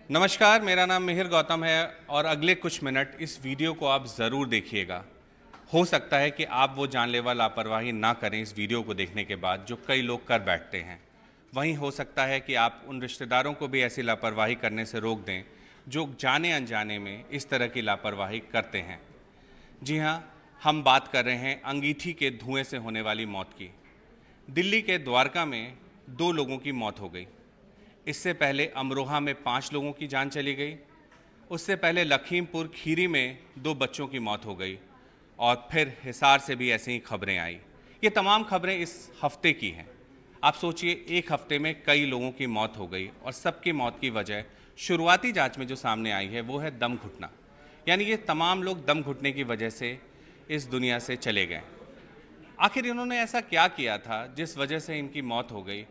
नमस्कार, मेरा नाम मिहिर गौतम है और अगले कुछ मिनट इस वीडियो को आप ज़रूर देखिएगा। हो सकता है कि आप वो जानलेवा लापरवाही ना करें इस वीडियो को देखने के बाद जो कई लोग कर बैठते हैं। वहीं हो सकता है कि आप उन रिश्तेदारों को भी ऐसी लापरवाही करने से रोक दें जो जाने अनजाने में इस तरह की लापरवाही करते हैं। जी हाँ, हम बात कर रहे हैं अंगीठी के धुएं से होने वाली मौत की। दिल्ली के द्वारका में 2 लोगों की मौत हो गई। इससे पहले अमरोहा में 5 लोगों की जान चली गई। उससे पहले लखीमपुर खीरी में 2 बच्चों की मौत हो गई और फिर हिसार से भी ऐसी ही खबरें आई। ये तमाम खबरें इस हफ्ते की हैं। आप सोचिए, एक हफ्ते में कई लोगों की मौत हो गई और सबकी मौत की वजह शुरुआती जांच में जो सामने आई है वो है दम घुटना। यानी ये तमाम लोग दम घुटने की वजह से इस दुनिया से चले गए। आखिर इन्होंने ऐसा क्या किया था जिस वजह से इनकी मौत हो गई?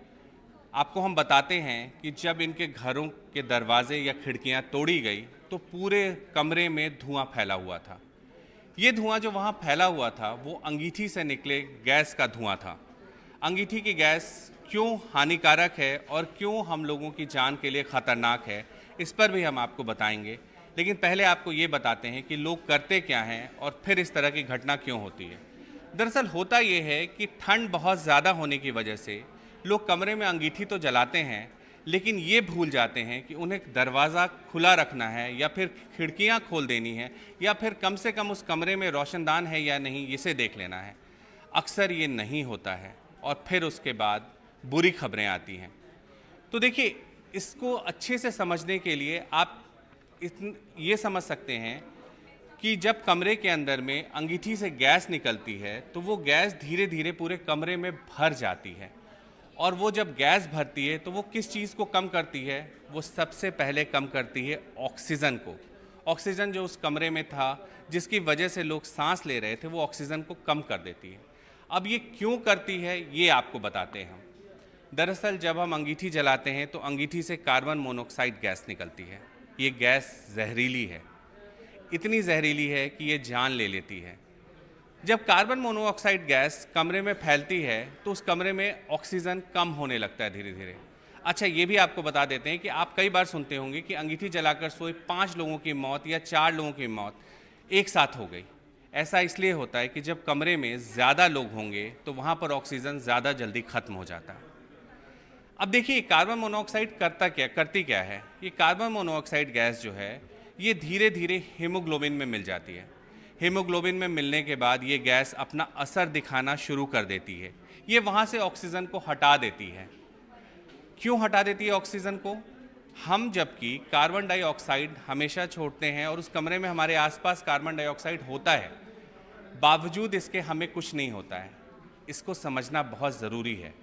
आपको हम बताते हैं कि जब इनके घरों के दरवाजे या खिड़कियां तोड़ी गई तो पूरे कमरे में धुआं फैला हुआ था। ये धुआं जो वहाँ फैला हुआ था वो अंगीठी से निकले गैस का धुआं था। अंगीठी की गैस क्यों हानिकारक है और क्यों हम लोगों की जान के लिए ख़तरनाक है, इस पर भी हम आपको बताएंगे। लेकिन पहले आपको ये बताते हैं कि लोग करते क्या हैं और फिर इस तरह की घटना क्यों होती है। दरअसल होता ये है कि ठंड बहुत ज़्यादा होने की वजह से लोग कमरे में अंगीठी तो जलाते हैं, लेकिन ये भूल जाते हैं कि उन्हें दरवाज़ा खुला रखना है या फिर खिड़कियां खोल देनी है या फिर कम से कम उस कमरे में रोशनदान है या नहीं, इसे देख लेना है। अक्सर ये नहीं होता है और फिर उसके बाद बुरी खबरें आती हैं। तो देखिए, इसको अच्छे से समझने के लिए आप ये समझ सकते हैं कि जब कमरे के अंदर में अंगीठी से गैस निकलती है तो वो गैस धीरे धीरे पूरे कमरे में भर जाती है। और वो जब गैस भरती है तो वो किस चीज़ को कम करती है? वो सबसे पहले कम करती है ऑक्सीजन को। ऑक्सीजन जो उस कमरे में था, जिसकी वजह से लोग सांस ले रहे थे, वो ऑक्सीजन को कम कर देती है। अब ये क्यों करती है, ये आपको बताते हैं हम। दरअसल जब हम अंगीठी जलाते हैं तो अंगीठी से कार्बन मोनोऑक्साइड गैस निकलती है। ये गैस जहरीली है, इतनी जहरीली है कि ये जान ले लेती है। जब कार्बन मोनोऑक्साइड गैस कमरे में फैलती है तो उस कमरे में ऑक्सीजन कम होने लगता है धीरे धीरे। अच्छा, ये भी आपको बता देते हैं कि आप कई बार सुनते होंगे कि अंगीठी जलाकर सोए 5 लोगों की मौत या 4 लोगों की मौत एक साथ हो गई। ऐसा इसलिए होता है कि जब कमरे में ज़्यादा लोग होंगे तो वहाँ पर ऑक्सीजन ज़्यादा जल्दी ख़त्म हो जाता है। अब देखिए, कार्बन मोनोऑक्साइड करती क्या है? ये कार्बन मोनोऑक्साइड गैस जो है ये धीरे धीरे हीमोग्लोबिन में मिल जाती है। हीमोग्लोबिन में मिलने के बाद ये गैस अपना असर दिखाना शुरू कर देती है। ये वहाँ से ऑक्सीजन को हटा देती है। क्यों हटा देती है ऑक्सीजन को? हम जबकि कार्बन डाइऑक्साइड हमेशा छोड़ते हैं और उस कमरे में हमारे आसपास कार्बन डाइऑक्साइड होता है, बावजूद इसके हमें कुछ नहीं होता है। इसको समझना बहुत ज़रूरी है।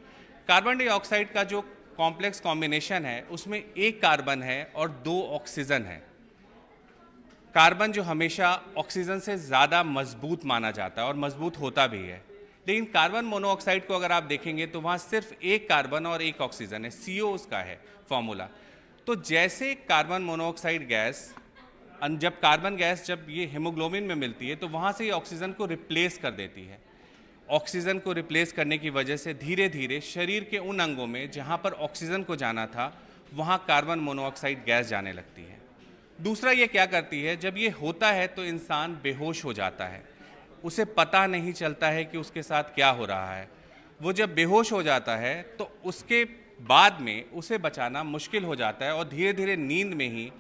कार्बन डाइऑक्साइड का जो कॉम्प्लेक्स कॉम्बिनेशन है उसमें एक कार्बन है और 2 ऑक्सीजन है। कार्बन जो हमेशा ऑक्सीजन से ज़्यादा मजबूत माना जाता है और मजबूत होता भी है, लेकिन कार्बन मोनोऑक्साइड को अगर आप देखेंगे तो वहाँ सिर्फ एक कार्बन और एक ऑक्सीजन है। CO उसका है फॉर्मूला। तो जैसे कार्बन मोनोऑक्साइड गैस जब कार्बन गैस जब ये हीमोग्लोबिन में मिलती है तो वहाँ से ये ऑक्सीजन को रिप्लेस कर देती है। ऑक्सीजन को रिप्लेस करने की वजह से धीरे धीरे शरीर के उन अंगों में जहाँ पर ऑक्सीजन को जाना था वहाँ कार्बन मोनोऑक्साइड गैस जाने लगती है। दूसरा, ये क्या करती है, जब ये होता है तो इंसान बेहोश हो जाता है। उसे पता नहीं चलता है कि उसके साथ क्या हो रहा है। वो जब बेहोश हो जाता है तो उसके बाद में उसे बचाना मुश्किल हो जाता है और धीरे धीरे नींद में ही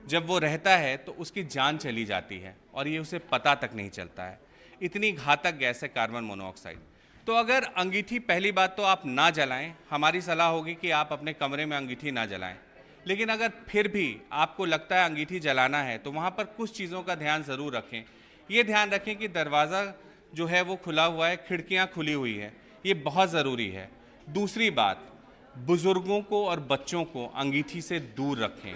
जब वो रहता है तो उसकी जान चली जाती है और ये उसे पता तक नहीं चलता है। इतनी घातक गैस है कार्बन मोनोऑक्साइड। तो अगर अंगीठी, पहली बात तो आप ना जलाएं। हमारी सलाह होगी कि आप अपने कमरे में अंगीठी ना जलाएं। लेकिन अगर फिर भी आपको लगता है अंगीठी जलाना है तो वहाँ पर कुछ चीज़ों का ध्यान ज़रूर रखें। ये ध्यान रखें कि दरवाज़ा जो है वो खुला हुआ है, खिड़कियाँ खुली हुई है, ये बहुत ज़रूरी है। दूसरी बात, बुज़ुर्गों को और बच्चों को अंगीठी से दूर रखें,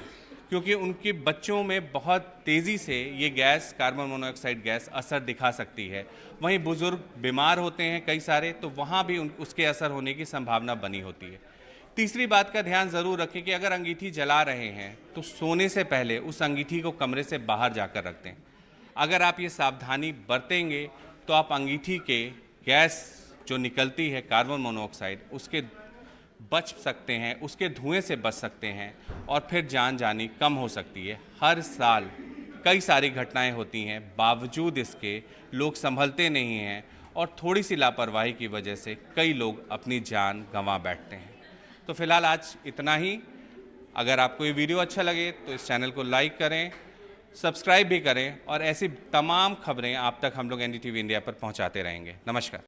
क्योंकि उनके बच्चों में बहुत तेज़ी से ये गैस, कार्बन मोनोऑक्साइड गैस असर दिखा सकती है। वहीं बुज़ुर्ग बीमार होते हैं कई सारे, तो वहाँ भी उसके असर होने की संभावना बनी होती है। तीसरी बात का ध्यान ज़रूर रखें कि अगर अंगीठी जला रहे हैं तो सोने से पहले उस अंगीठी को कमरे से बाहर जाकर रख दें। अगर आप ये सावधानी बरतेंगे तो आप अंगीठी के गैस जो निकलती है कार्बन मोनोऑक्साइड, उसके बच सकते हैं, उसके धुएं से बच सकते हैं और फिर जान जानी कम हो सकती है। हर साल कई सारी घटनाएं होती हैं, बावजूद इसके लोग संभलते नहीं हैं और थोड़ी सी लापरवाही की वजह से कई लोग अपनी जान गंवा बैठते हैं। तो फिलहाल आज इतना ही। अगर आपको ये वीडियो अच्छा लगे तो इस चैनल को लाइक करें, सब्सक्राइब भी करें और ऐसी तमाम खबरें आप तक हम लोग NDTV इंडिया पर पहुंचाते रहेंगे। नमस्कार।